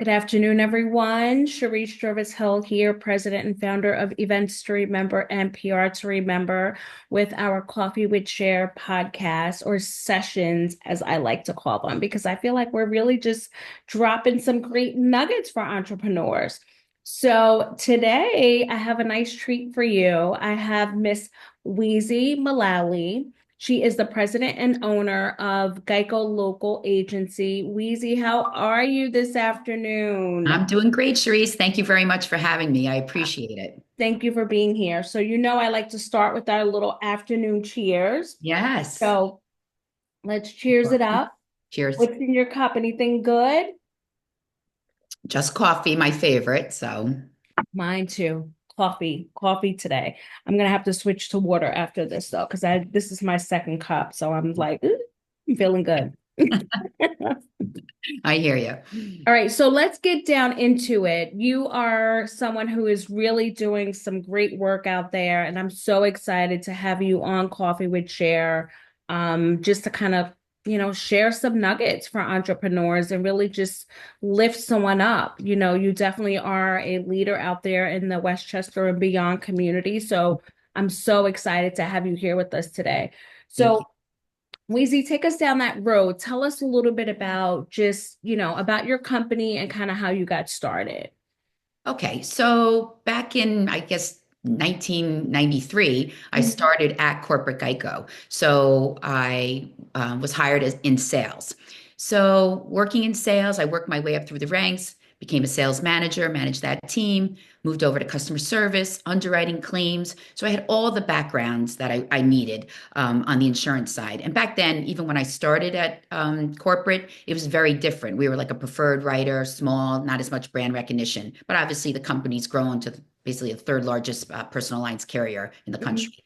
Good afternoon, everyone. Sharice Jervis Hill here, President and founder of Events to Remember and PR to Remember, with our Coffee with Cher podcast, or sessions, as I like to call them, because I feel like we're really just dropping some great nuggets for entrepreneurs. So today I have a nice treat for you. I have Miss Weezie Mullaly. She is the president and owner of GEICO Local Agency. Weezie, how are you this afternoon? I'm doing great, Sharice. Thank you very much for having me. I appreciate it. Thank you for being here. So, I like to start with our little afternoon cheers. Yes. So, let's cheers it up. Cheers. What's in your cup? Anything good? Just coffee, my favorite. So, Mine too. Coffee today. I'm gonna have to switch to water after this though, because I this is my second cup. So I'm like, "Ooh, I'm feeling good." I hear you. All right, so let's get down into it. You are someone who is really doing some great work out there, and I'm so excited to have you on Coffee with Cher, just to kind of, share some nuggets for entrepreneurs and really just lift someone up. You definitely are a leader out there in the Westchester and beyond community. So I'm so excited to have you here with us today. Thank So you. Weezy, take us down that road. Tell us a little bit about just, about your company and kind of how you got started. Okay. So, back in, I guess, 1993, I Mhm. started at corporate GEICO. So, I was hired in sales. So, working in sales, I worked my way up through the ranks, became a sales manager, managed that team, moved over to customer service, underwriting claims. So, I had all the backgrounds that I needed on the insurance side. And back then, even when I started at corporate, it was very different. We were like a preferred writer, small, not as much brand recognition. But obviously, the company's grown to basically the third largest personal lines carrier in the Mhm. country.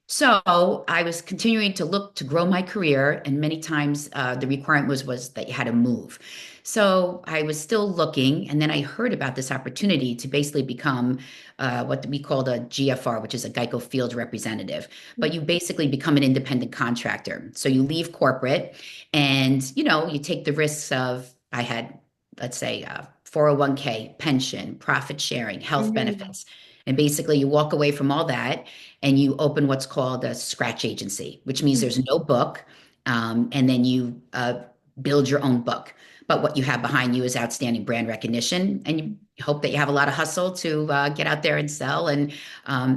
So I was continuing to look to grow my career, and many times the requirement was that you had to move. So I was still looking, and then I heard about this opportunity to basically become what we called a GFR, which is a Geico Field Representative. But you basically become an independent contractor. So you leave corporate, and you take the risks of I had, let's say, 401k, pension, profit sharing, health Mhm. benefits. And basically, you walk away from all that and you open what's called a scratch agency, which means there's no book. And then you build your own book. But what you have behind you is outstanding brand recognition. And you hope that you have a lot of hustle to get out there and sell and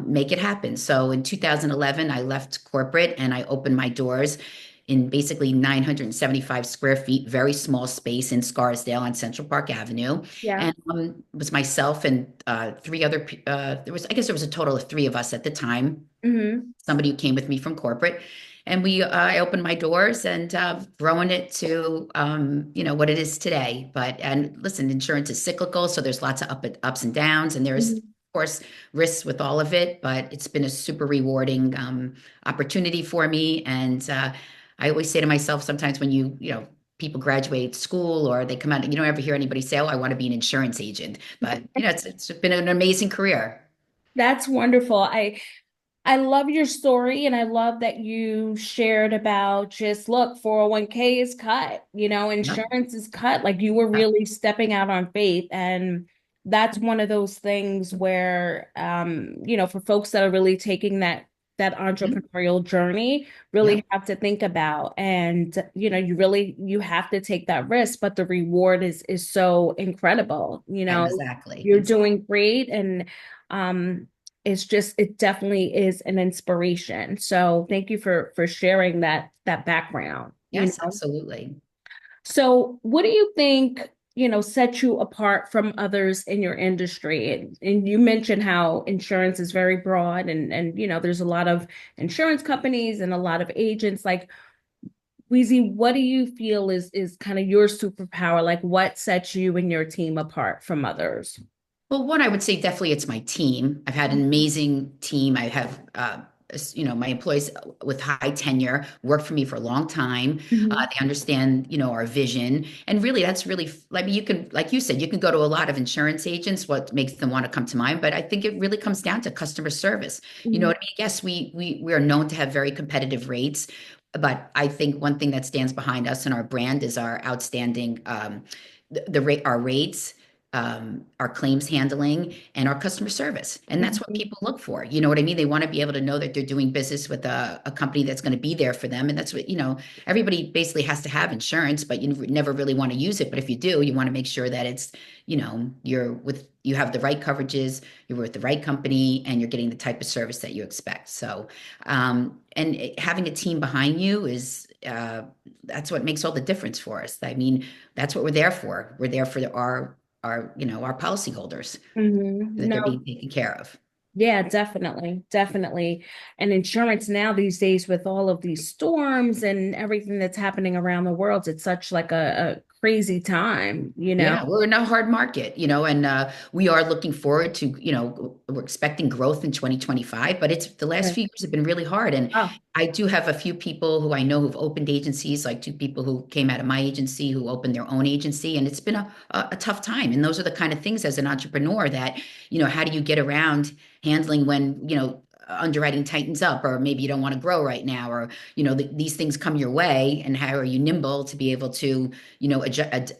make it happen. So in 2011, I left corporate and I opened my doors in basically 975 square feet, very small space in Scarsdale on Central Park Avenue. Yeah. And it was myself and three other, I guess there was a total of three of us at the time, Hmm. somebody who came with me from corporate. And I opened my doors and growing it to, what it is today. And listen, insurance is cyclical, so there's lots of ups and downs, and there's, of Hmm. course, risks with all of it. But it's been a super rewarding opportunity for me. And I always say to myself sometimes when people graduate school or they come out, you don't ever hear anybody say, "Oh, I want to be an insurance agent." But it's been an amazing career. That's wonderful. I love your story and I love that you shared about just look, 401k is cut, Yep. insurance is cut. Like you were really stepping out on faith. And that's one of those things where for folks that are really taking that Mhm. entrepreneurial journey, really Yep. have to think about. And you have to take that risk, but the reward is so incredible. Exactly. You're Exactly. doing great. And um it definitely is an inspiration. So thank you for sharing that background, Yes, absolutely. So what do you think, sets you apart from others in your industry? And you mentioned how insurance is very broad and there's a lot of insurance companies and a lot of agents. Like, Weezy, what do you feel is kind of your superpower? Like what sets you and your team apart from others? Well, one, I would say definitely it's my team. I've had an amazing team. I have, my employees with high tenure work for me for a long time. Mhm. They understand, our vision. And really, that's really, I mean, you can, like you said, you can go to a lot of insurance agents, what makes them want to come to mind. But I think it really comes down to customer service. You know Mhm. what I mean? Yes, we are known to have very competitive rates. But I think one thing that stands behind us and our brand is our outstanding, the rate, our rates. our claims handling, and our customer service. And that's what Mhm. people look for. You know what I mean? They want to be able to know that they're doing business with a company that's going to be there for them. And that's what, everybody basically has to have insurance, but you never really want to use it. But if you do, you want to make sure that it's, you have the right coverages, you're with the right company, and you're getting the type of service that you expect. So, having a team behind you that's what makes all the difference for us. I mean, that's what we're there for. We're there for our policyholders, that they're No, being taken care of. yeah, definitely, definitely. And insurance now these days with all of these storms and everything that's happening around the world, it's such like a crazy time, you know? Yeah, we're in a hard market, and we are looking forward to, we're expecting growth in 2025, but it's the last Right. few years have been really hard. And Oh, I do have a few people who I know who've opened agencies, like two people who came out of my agency who opened their own agency, and it's been a tough time. And those are the kind of things as an entrepreneur that, how do you get around handling when, underwriting tightens up, or maybe you don't want to grow right now, or, these things come your way, and how are you nimble to be able to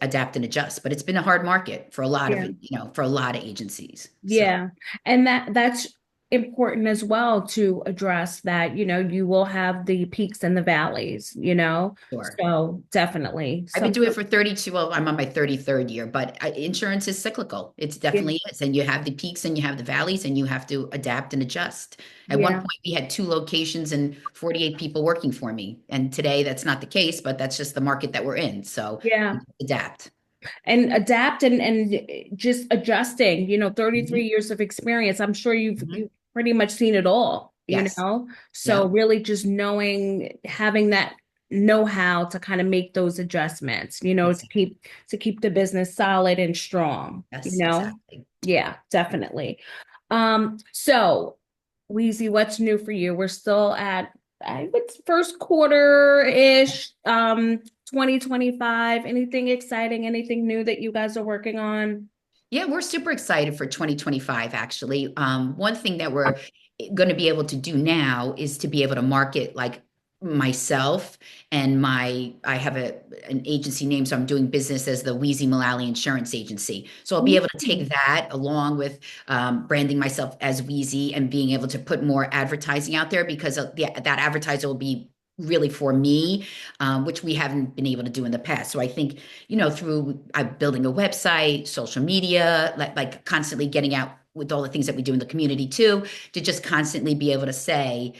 adapt and adjust. But it's been a hard market for a lot of yeah. it, for a lot of agencies. So Yeah. And that's important as well to address that, you will have the peaks and the valleys, you know? sure. So definitely I've been some, doing it for 32. Well, I'm on my 33rd year, but insurance is cyclical. It yeah, definitely is. And you have the peaks and you have the valleys, and you have to adapt and adjust. At one yeah, point, we had two locations and 48 people working for me. And today, that's not the case, but that's just the market that we're in. So yeah. adapt. And adapt and just adjusting, 33 Mhm. years of experience. I'm sure you've Mhm. pretty much seen it all, Yes. So Yep. really just knowing, having that know-how to kind of make those adjustments, Exactly. to keep the business solid and strong, Yes, exactly. Yeah, definitely. So Weezie, what's new for you? We're still at it's first quarter-ish, 2025. Anything exciting, anything new that you guys are working on? Yeah, we're super excited for 2025, actually. One thing that we're going to be able to do now is to be able to market like myself and I have an agency name, so I'm doing business as the Weezie Mullaly Insurance Agency. So I'll be able to take Mm. that along with branding myself as Weezie and being able to put more advertising out there, because that advertiser will be really for me, which we haven't been able to do in the past. So I think, through building a website, social media, like constantly getting out with all the things that we do in the community too, to just constantly be able to say,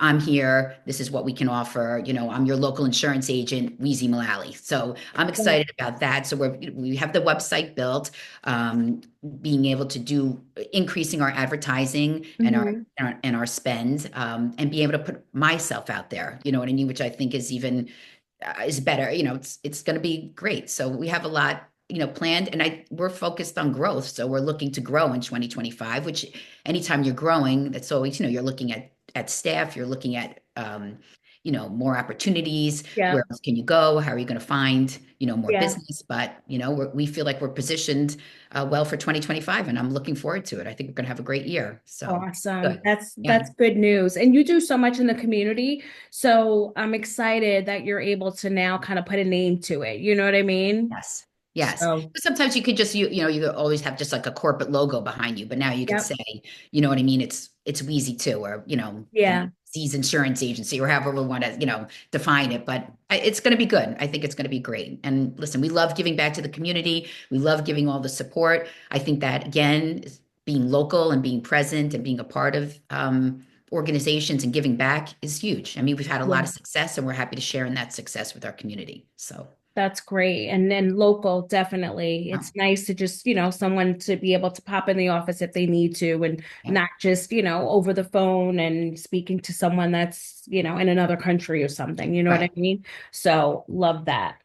I'm here. This is what we can offer. I'm your local insurance agent, Weezie Mullaly. So I'm That- excited about that. So we have the website built, being able to do increasing our advertising and our Mhm. and our spend, and being able to put myself out there. You know what I mean? Which I think is even is better. It's going to be great. So we have a lot, planned, and we're focused on growth. So we're looking to grow in 2025. Which anytime you're growing, that's always, you're looking at staff, you're looking at more opportunities. Yeah, Where else can you go? How are you going to find more yeah. business? But we feel like we're positioned well for 2025, and I'm looking forward to it. I think we're going to have a great year. So Awesome. good. Yeah. That's good news. And you do so much in the community. So I'm excited that you're able to now kind of put a name to it. You know what I mean? Yes. Yes. So, But sometimes you could just you could always have just like a corporate logo behind you, but now you could yep. say, you know what I mean? It's Wheezy too, or the Yeah. Z's Insurance Agency, or however we want to define it. But it's going to be good. I think it's going to be great. And listen, we love giving back to the community. We love giving all the support. I think that again, being local and being present and being a part of organizations and giving back is huge. I mean, we've had a lot Yeah. of success, and we're happy to share in that success with our community. So. That's great. And then local, definitely. Yeah. It's nice to just, someone to be able to pop in the office if they need to and Yeah. not just, over the phone and speaking to someone that's, in another country or something. You know what I Right. mean? So love that.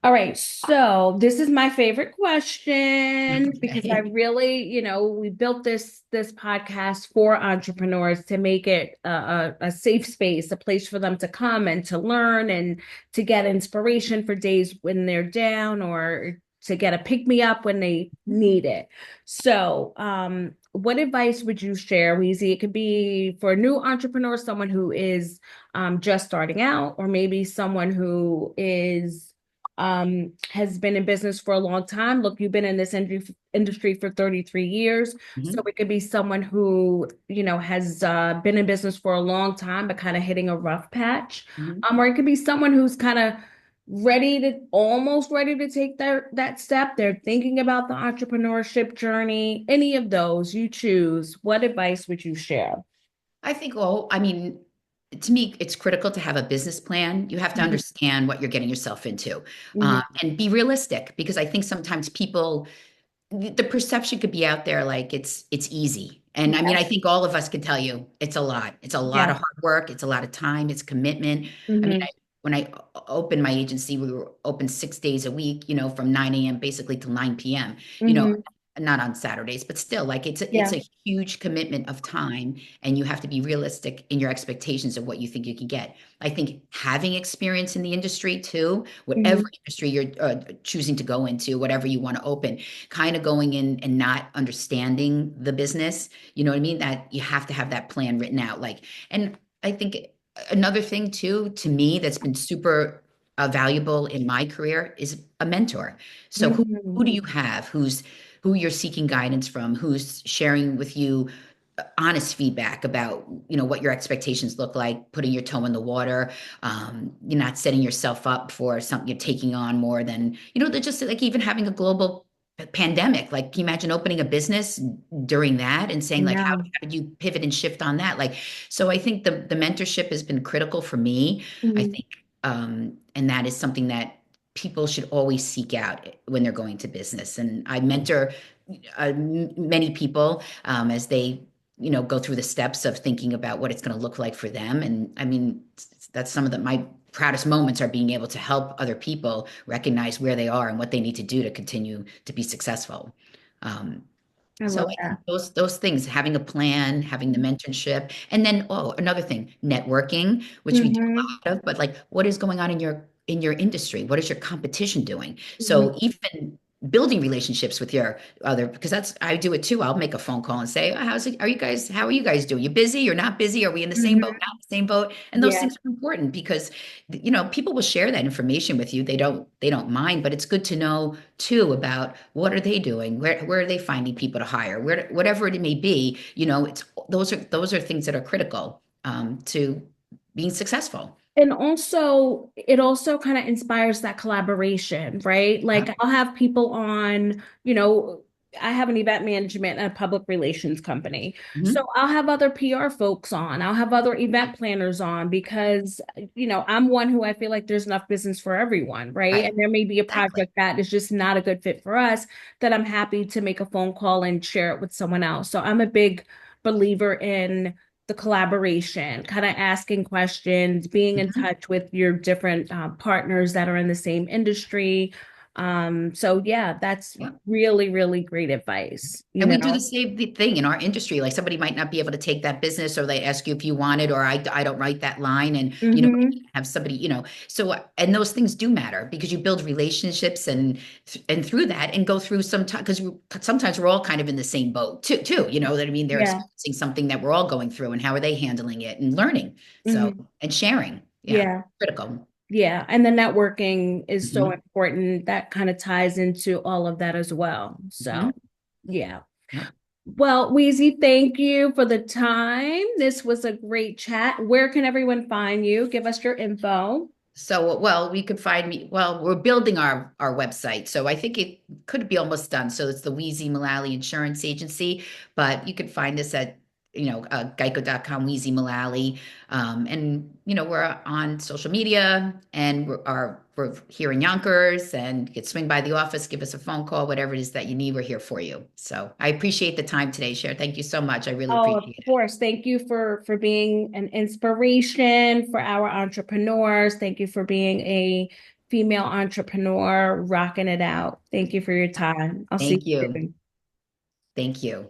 All right, so this is my favorite question because I Okay. really, we built this podcast for entrepreneurs to make it a safe space, a place for them to come and to learn and to get inspiration for days when they're down or to get a pick me up when they need it. So, what advice would you share, Weezy? It could be for a new entrepreneur, someone who is just starting out, or maybe someone who is has been in business for a long time. Look, you've been in this industry for 33 years. So Mhm. it could be someone who, has been in business for a long time, but kind of hitting a rough patch. Mhm. Or it could be someone who's kind of almost ready to take that step. They're thinking about the entrepreneurship journey. Any of those you choose. What advice would you share? I think, well, I mean, to me, it's critical to have a business plan. You have to Mhm. understand what you're getting yourself into, Mhm. and be realistic because I think sometimes people, the perception could be out there like it's easy. And I mean, I Yes. think all of us can tell you it's a lot. It's a lot of Yes. hard work. It's a lot of time. It's commitment. I mean, Hmm. when I opened my agency, we were open 6 days a week, from 9 a.m. basically till 9 p.m. You know, Hmm. not on Saturdays, but still, like it's Yeah. a huge commitment of time, and you have to be realistic in your expectations of what you think you can get. I think having experience in the industry too, whatever Hmm. industry you're choosing to go into, whatever you want to open, kind of going in and not understanding the business, you know what I mean? That you have to have that plan written out. Like, and I think another thing too, to me, that's been super valuable in my career is a mentor. So who Hmm. do you have who you're seeking guidance from, who's sharing with you honest feedback about what your expectations look like, putting your toe in the water. You're not setting yourself up for something you're taking on more than they're just like even having a global pandemic. Like, can you imagine opening a business during that and I saying like how know. did you pivot and shift on that? Like, so I think the mentorship has been critical for me. I Mhm. think and that is something that people should always seek out when they're going to business. And I mentor many people as they go through the steps of thinking about what it's going to look like for them. And I mean, that's some of my proudest moments are being able to help other people recognize where they are and what they need to do to continue to be successul. Um, I so love I think that. those things, having a plan, having the mentorship, and then another thing, networking, which we do Hmm. a lot of, but like what is going on in your industry? What is your competition doing? Hmm. So even building relationships with your other, because that's I do it too. I'll make a phone call and say, oh, how are you guys doing? You busy? You're not busy? Are we in the same boat? Hmm. Not in the same boat? And those Yeah. things are important because people will share that information with you. They don't mind, but it's good to know too about what are they doing, where are they finding people to hire, whatever it may be. It's those are things that are critical to being successful. And also, it also kind of inspires that collaboration, right? Like Yep. I'll have people on, I have an event management and a public relations company. So Mhm. I'll have other PR folks on. I'll have other event planners on because, I'm one who I feel like there's enough business for everyone, right? Right. And there may be a Exactly. project that is just not a good fit for us that I'm happy to make a phone call and share it with someone else. So I'm a big believer in the collaboration, kind of asking questions, being in Mhm. touch with your different partners that are in the same industry. So yeah, that's Yep. really, really great advice, you And we do the know? same thing in our industry. Like somebody might not be able to take that business, or they ask you if you want it, or I don't write that line, and Hmm. have somebody, so and those things do matter because you build relationships and through that and go through some time because sometimes we're all kind of in the same boat too. You know that I mean they're Yeah. experiencing something that we're all going through, and how are they handling it and learning? So Hmm. and sharing, yeah, Yeah. critical. Yeah. And the networking is so Hmm. important. That kind of ties into all of that as well. So Hmm. yeah. Yep. Well, Weezie, thank you for the time. This was a great chat. Where can everyone find you? Give us your info. So, well, we could find me. Well, we're building our website, so I think it could be almost done. So it's the Weezie Mullaly Insurance Agency, but you could find us at GEICO.com, Weezie Mullaly, and we're on social media, and we're here in Yonkers, and you could swing by the office, give us a phone call, whatever it is that you need, we're here for you. So I appreciate the time today, Cher. Thank you so much. I really Oh, of appreciate it. course. Thank you for being an inspiration for our entrepreneurs. Thank you for being a female entrepreneur rocking it out. Thank you for your time. I'll see Thank you you. soon. Thank you.